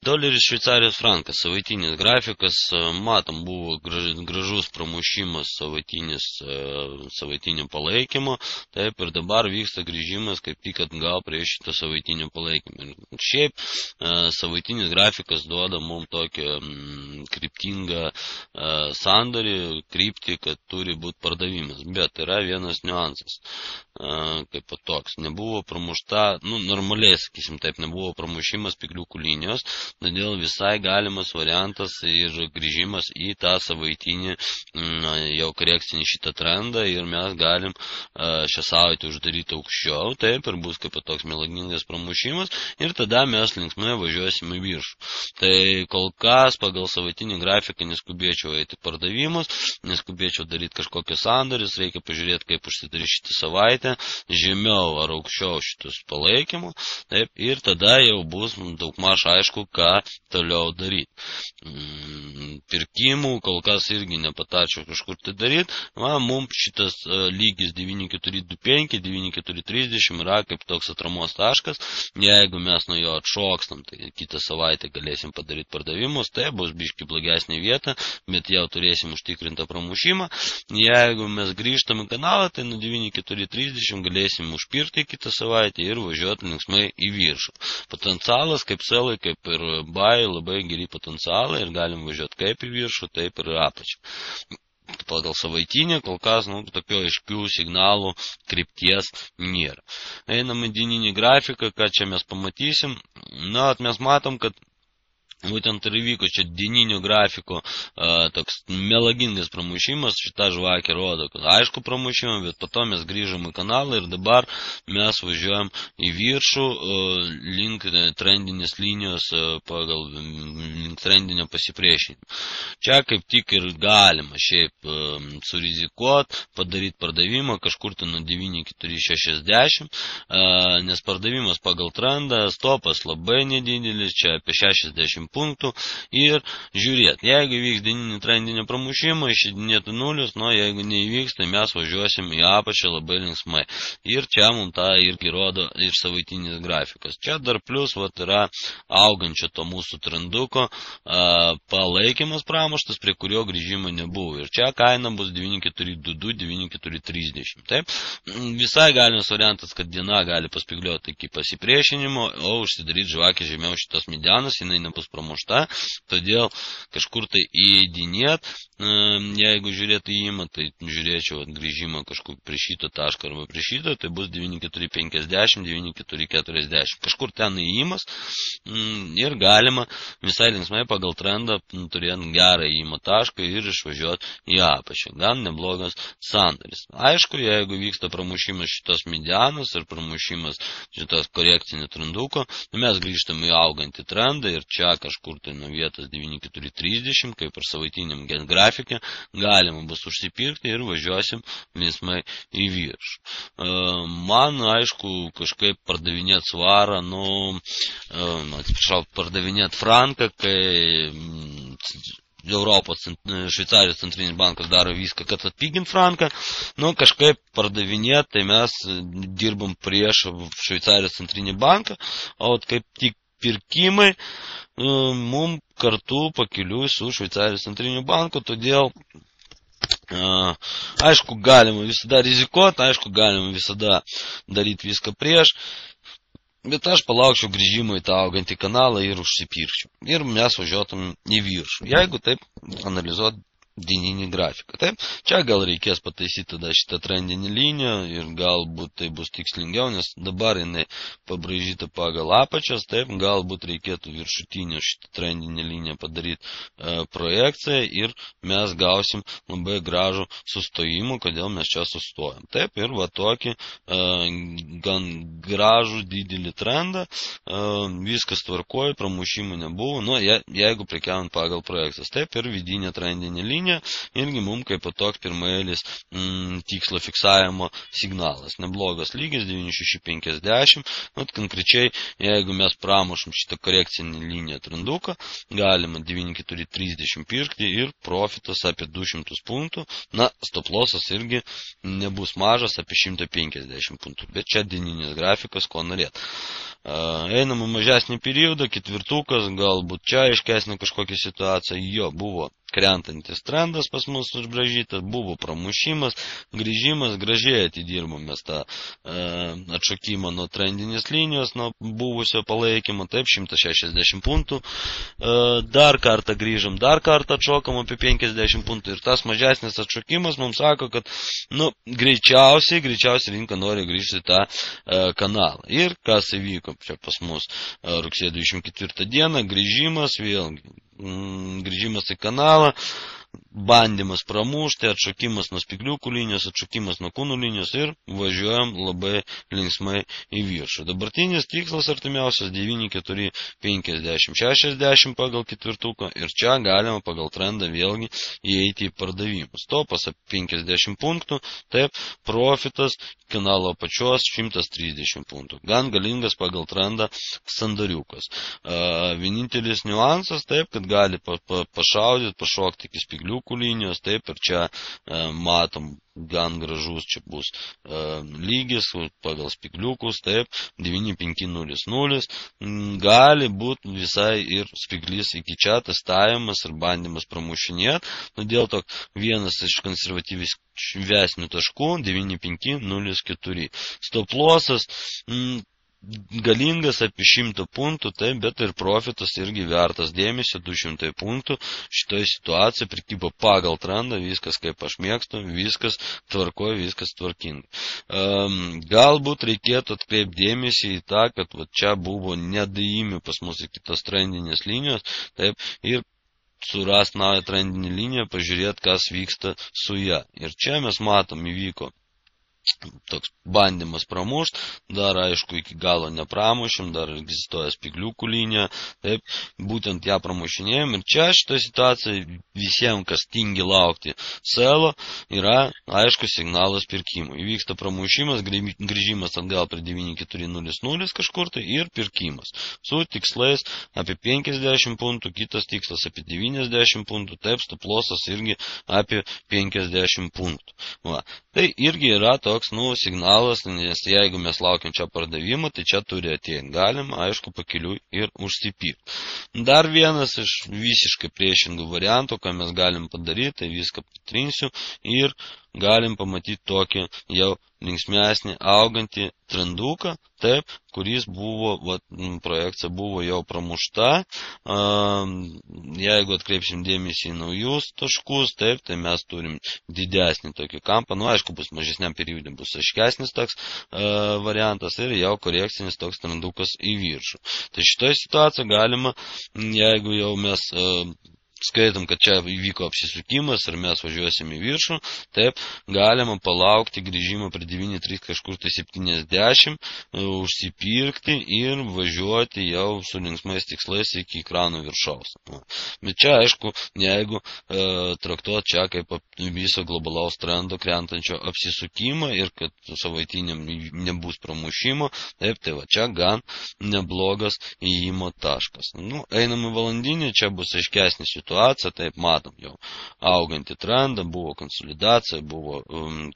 Doleris Šveicarijos frankas, savaitinis grafikas, matom, buvo gražus pramušimas savaitinio palaikymo, taip ir dabar vyksta grįžimas kaip tik atgal prie šito savaitinio palaikymo. Šiaip savaitinis grafikas duoda mums tokią kryptingą sandorį, kryptį, kad turi būti pardavimas, bet yra vienas niuansas, kaip toks, nebuvo pramušta, normaliai, sakysim taip, nebuvo pramušimas pikliukų linijos, todėl visai galimas variantas ir grįžimas į tą savaitinį jau korekcinį šitą trendą ir mes galim šią savaitę uždaryti aukščiau, taip, ir bus kaip toks melagingas pramušimas ir tada mes linksmai važiuosime į viršų. Tai kol kas pagal savaitinį grafiką neskubėčiau eiti pardavimus, neskubėčiau daryti kažkokius sandorius, reikia pažiūrėti, kaip užsidarys šitą savaitę, žemiau ar aukščiau šitus palaikymų, taip, ir tada jau bus daugmaž aišku, ką toliau daryti. Pirkimų kol kas irgi nepatarčiau kažkur tai daryti. Mums šitas lygis 9425, 9430 yra kaip toks atramos taškas. Jeigu mes nuo jo atšokstam, tai kitą savaitę galėsim padaryti pardavimus, tai bus biški blogesnė vieta, bet jau turėsim užtikrintą pramušimą. Jeigu mes grįžtam į kanalą, tai nuo 9430 galėsim užpirkti kitą savaitę ir važiuoti linksmai į viršų. Potencialas kaip selai, kaip ir buy, labai geri potencialai ir galim važiuoti kaip į viršų, taip ir apačią. Pagal savaitinį, kol kas, tokio aiškių signalų krypties nėra. Einam į dieninį grafiką, ką čia mes pamatysim. Mes matom, kad būtent ir įvyko čia dieninio grafiko toks melagingas pramušimas, šita žvakė rodo, kad aišku pramušimą, bet po to mes grįžom į kanalą ir dabar mes važiuojam į viršų link trendinės linijos pagal link trendinio pasipriešinimo. Čia kaip tik ir galima šiaip surizikuot, padaryti pardavimą kažkur tai nuo 9460, nes pardavimas pagal trendą, stopas labai nedidelis, čia apie 60 punktų ir žiūrėt, jeigu įvyks dieninį trendinį pramušimą, išidinėtų nulius, jeigu neįvyks, tai mes važiuosim į apačią labai linksmai. Ir čia mums tą irgi rodo ir savaitinis grafikas. Čia dar plus yra augančio to mūsų trenduko palaikymas pramuštas, prie kurio grįžimo nebuvo. Ir čia kaina bus 9422, 9430. Taip? Visai galimas variantas, kad diena gali paspigliuoti iki pasipriešinimo, o užsidaryti žvakę žemiau šitos medianos, jinai nebus pramušta, todėl kažkur tai įeidinėt, jeigu žiūrėtų įimą, tai žiūrėčiau grįžimą kažkur prie šito taško arba prie šito, tai bus 9450, 9440, kažkur ten įimas ir galima visai linksmai pagal trendą turėti gerą įimą tašką ir išvažiuoti į apačią. Gan neblogas sandoris. Aišku, jeigu vyksta pramušimas šitos medianos ir pramušimas šitos korekcinio trenduko, mes grįžtame į augantį trendą ir čia kažkur tai nuo vietos 9430, kaip ir savaitiniam grafike, galima bus užsipirkti ir važiuosim linksmai į viršų. Man, aišku, kažkaip pardavinėti svarą, pardavinėti franką, kai Europos Šveicarijos centrinis bankas daro viską, kad atpigint franką, kažkaip pardavinėti, tai mes dirbam prieš Šveicarijos centrinį banką, o kaip tik pirkimai mums kartu pakeliui su Šveicarijos centriniu banku, todėl aišku, galima visada rizikuoti, aišku, galima visada daryti viską prieš, bet aš palaukčiau grįžimo į tą augantį kanalą ir užsipirkčiau. Ir mes važiuotum į viršų, jeigu taip analizuoti dieninį grafiką. Taip, čia gal reikės pataisyti tada šitą trendinį liniją ir galbūt tai bus tikslingiau, nes dabar jinai pabraižyta pagal apačias, taip, galbūt reikėtų viršutinį šitą trendinį liniją padaryti projekciją ir mes gausim labai gražų sustojimą, kodėl mes čia sustojam. Taip, ir va tokį gan gražų didelį trendą, viskas tvarkoja, pramušimų nebuvo, jeigu prekiaujant pagal projekcijas. Taip, ir vidinė trendinė linija linija irgi mums kaip toks pirmailis tikslo fiksavimo signalas. Neblogas lygis 9650, konkrečiai jeigu mes pramušam šitą korekcinį liniją trenduką, galima 9430 pirkti ir profitas apie 200 punktų, stop lossas irgi nebus mažas apie 150 punktų, bet čia dieninis grafikas, ko norėt. Einam į mažesnį periodą, ketvirtukas, galbūt čia aiškesnė kažkokia situacija, jo buvo krentantis trendas pas mus užbražytas, buvo pramušimas, grįžimas, gražiai atidirbom mes tą atšokimą nuo trendinės linijos, nuo buvusio palaikymo, taip, 160 punktų, dar kartą grįžom, dar kartą atšokom apie 50 punktų ir tas mažesnis atšokimas mums sako, kad, greičiausiai rinka nori grįžti tą kanalą. Ir kas įvyko čia pas mus rugsėjo 24 dieną, grįžimas vėlgi. Grįžimas į kanalą, bandymas pramušti, atšokimas nuo spygliukų linijos, atšokimas nuo kūnų linijos ir važiuojam labai linksmai į viršų. Dabartinis tikslas artimiausias 9,4,50,60 pagal ketvirtuką ir čia galima pagal trendą vėlgi įeiti į pardavimus. Topas apie 50 punktų, taip, profitas kanalo apačios 130 punktų. Gan galingas pagal trendą sandariukas. Vienintelis niuansas, taip, kad gali pašaudyti, pašokti iki spygliukų linijos, taip, ir čia matom gan gražus, čia bus lygis pagal spygliukus, taip, 9500, gali būti visai ir spyglys iki čia testavimas ir bandymas pramušinėti, todėl toks vienas iš konservatyvesnių taškų 9504. Stop lossas galingas apie 100 punktų, taip, bet ir profitas irgi vertas dėmesio, 200 punktų. Šitoje situacijoje prekyba pagal trendą, viskas kaip aš mėgstu, viskas tvarkoja, viskas tvarkingai. Galbūt reikėtų atkreipti dėmesį į tą, kad čia buvo nedaimi pas mus iki tos trendinės linijos, taip, ir surast naują trendinį liniją, pažiūrėti, kas vyksta su ją. Ir čia mes matom įvyko toks bandymas pramušti, dar aišku iki galo nepramušim, dar egzistuoja spygliukų linija, taip, būtent ją pramušinėjom ir čia šitoje situacijoje visiems, kas tingi laukti selo, yra aišku signalas pirkimui. Įvyksta pramušimas, grįžimas atgal prie 9400 kažkur tai ir pirkimas. Su tikslais apie 50 punktų, kitas tikslas apie 90 punktų, taip, stop lossas irgi apie 50 punktų. Va. Tai irgi yra toks, signalas, nes jeigu mes laukiam čia pardavimo, tai čia turi ateiti. Galima, aišku, pakeliui ir užsipirkti. Dar vienas iš visiškai priešingų variantų, ką mes galim padaryti, tai viską patrinsiu ir galim pamatyti tokį jau linksmesnį augantį trenduką, taip, kuris buvo, projekcija buvo jau pramušta. Jeigu atkreipsim dėmesį į naujus taškus, taip, tai mes turim didesnį tokį kampą, aišku, bus mažesniam periodui, bus aiškesnis toks variantas ir jau korekcinis toks trendukas į viršų. Tai šitoje situacijoje galima, jeigu jau mes skaitom, kad čia įvyko apsisukimas ir mes važiuosim į viršų, taip, galima palaukti grįžimą prie 9.3 kažkur tai 70, užsipirkti ir važiuoti jau su linksmais tikslais iki ekrano viršaus. Bet čia, aišku, jeigu traktuot čia kaip viso globalaus trendo krentančio apsisukimą ir kad savaitiniam nebus pramušimo, taip, tai va, čia gan neblogas įėjimo taškas. Einam į valandinį, čia bus aiškesnė situacija, taip matom jau augantį trendą, buvo konsolidacija, buvo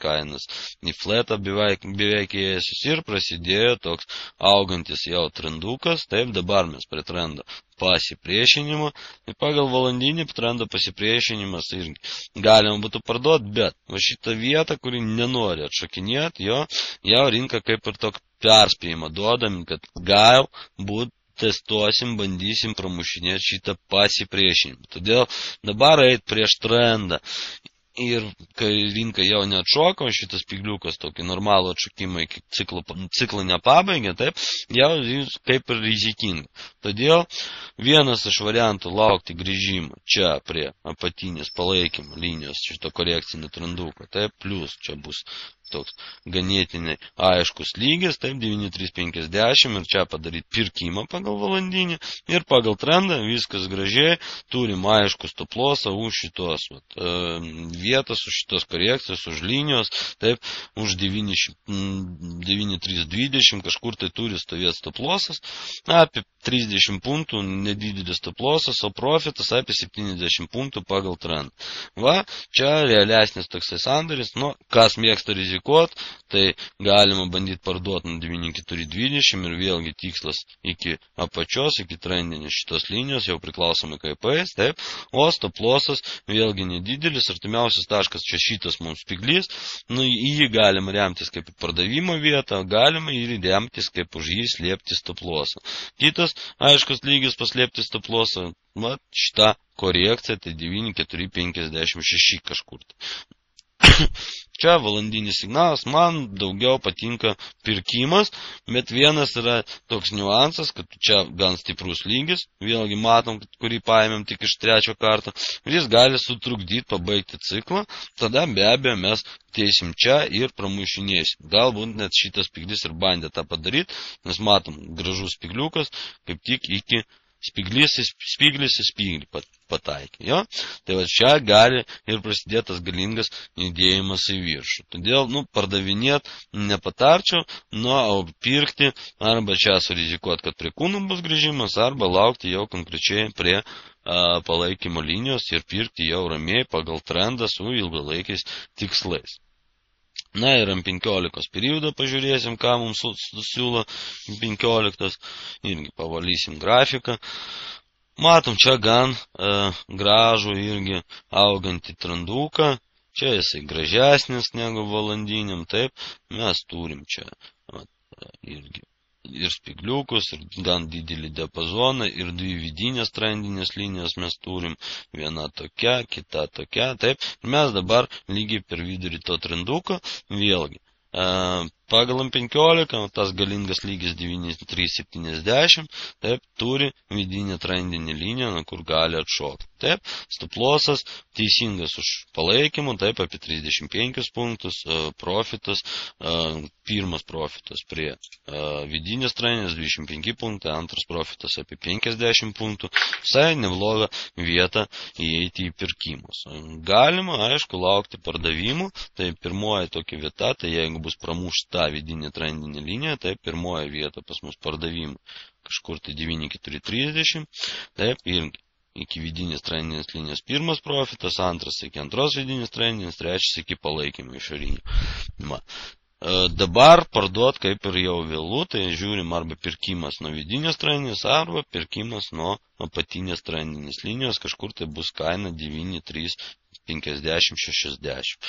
kainas į fletą beveik įėjusius ir prasidėjo toks augantis jau trendukas, taip dabar mes prie trendo pasipriešinimo, ir pagal valandinį trendo pasipriešinimas irgi galima būtų parduoti, bet va šitą vietą, kuri nenori atšokinėti, jau rinka kaip ir tokį perspėjimą duodami, kad gal būt testuosim, bandysim pramušinėti šitą pasipriešinimą. Todėl dabar eit prieš trendą. Ir kai rinka jau neatšoko, šitas spygliukas tokį normalų atšokimą iki ciklą nepabaigė, taip, jau kaip ir rizikinga. Todėl vienas iš variantų laukti grįžimą čia prie apatinės palaikymo linijos šito korekcinio trenduko, taip, plus čia bus toks ganėtinai aiškus lygis, taip 9.350 ir čia padaryti pirkimą pagal valandinį ir pagal trendą viskas gražiai, turim aiškus stoplosą už šitos vietos, už šitos korekcijos, už linijos, taip, už 9.320 kažkur tai turi stovėti stoplosas, apie 30 punktų nedidelis stoplosas, o profitas apie 70 punktų pagal trendą. Va, čia realesnis toksai sandoris, nu, kas mėgsta rizikuot, tai galima bandyti parduoti nuo 9.420 ir vėlgi tikslas iki apačios, iki trendinės šitos linijos, jau priklausomai kaip eis, taip, o stoplosas vėlgi nedidelis, artimiausias taškas čia šitas mums spiglys, nu, į jį galima remtis kaip pardavimo vietą, galima ir remtis kaip už jį slėpti stoplosą. Kitas aiškus lygis paslėpti stoplosą, va, šita korekcija, tai 9.456 kažkur. Čia valandinis signalas, man daugiau patinka pirkimas, bet vienas yra toks niuansas, kad čia gan stiprus lygis, vėlgi matom, kurį paėmėm tik iš trečio karto, ir jis gali sutrukdyti pabaigti ciklą, tada be abejo mes teisim čia ir pramušinėsim. Galbūt net šitas spiglis ir bandė tą padaryti, nes matom, gražus spigliukas, kaip tik iki spiglis į spiglį pataikė. Jo? Tai va čia gali ir prasidėtas galingas judėjimas į viršų. Todėl, nu, pardavinėt nepatarčiau, nu, o pirkti arba čia surizikuoti, kad prie kūnų bus grįžimas, arba laukti jau konkrečiai prie palaikymo linijos ir pirkti jau ramiai pagal trendą su ilgalaikiais tikslais. Na ir ant 15 periodą pažiūrėsim, ką mums siūlo 15, irgi pavalysim grafiką. Matom čia gan gražų irgi augantį trenduką, čia jisai gražesnis negu valandiniam, taip, mes turim čia irgi ir spigliukus, ir gan didelį diapazoną, ir dvi vidinės trendinės linijos mes turim, viena tokia, kita tokia, taip, ir mes dabar lygiai per vidurį to trenduko, vėlgi, pagal M15, tas galingas lygis 9.370, taip, turi vidinę trendinę liniją, kur gali atšokti. Taip, stoplosas teisingas už palaikymą, taip, apie 35 punktus, profitas, pirmas profitas prie vidinės trendinės 25 punktai, antras profitas apie 50 punktų, visai nebloga vieta įeiti į pirkimus. Galima, aišku, laukti pardavimų, tai pirmoji tokia vieta, tai jeigu bus pramušta vidinė trendinė linija, tai pirmoji vieta pas mus pardavimų kažkur tai 9.430, taip, irgi iki vidinės trendinės linijos pirmas profitas, antras iki antros vidinės trendinės, trečias iki palaikymo išorinio. Dabar parduot kaip ir jau vėlų, tai žiūrim arba pirkimas nuo vidinės trendinės, arba pirkimas nuo apatinės trendinės linijos, kažkur tai bus kaina 9.350-60.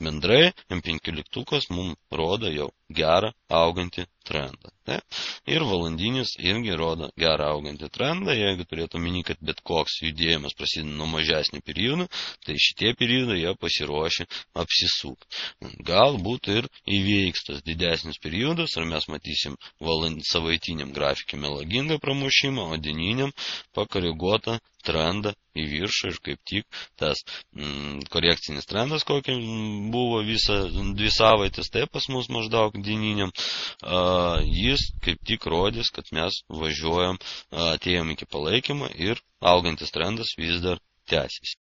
Bendrai M15 mums rodo jau gerą augantį trendą. Ne? Ir valandinis irgi rodo gerą augantį trendą, jeigu turėtų omeny, kad bet koks judėjimas prasideda nuo mažesnių periodų, tai šitie periodai jie pasiruošę apsisukti. Galbūt ir įveiks tas didesnis periodas, ar mes matysim savaitiniam grafikė melagingą pramušimą, o dieniniam pakoreguotą trendą į viršų ir kaip tik tas korekcinis trendas, kokia buvo visą 2 savaitės, tai pas mus maždaug dieniniam, jis kaip tik rodys, kad mes važiuojam, atėjom iki palaikymo ir augantis trendas vis dar tęsis.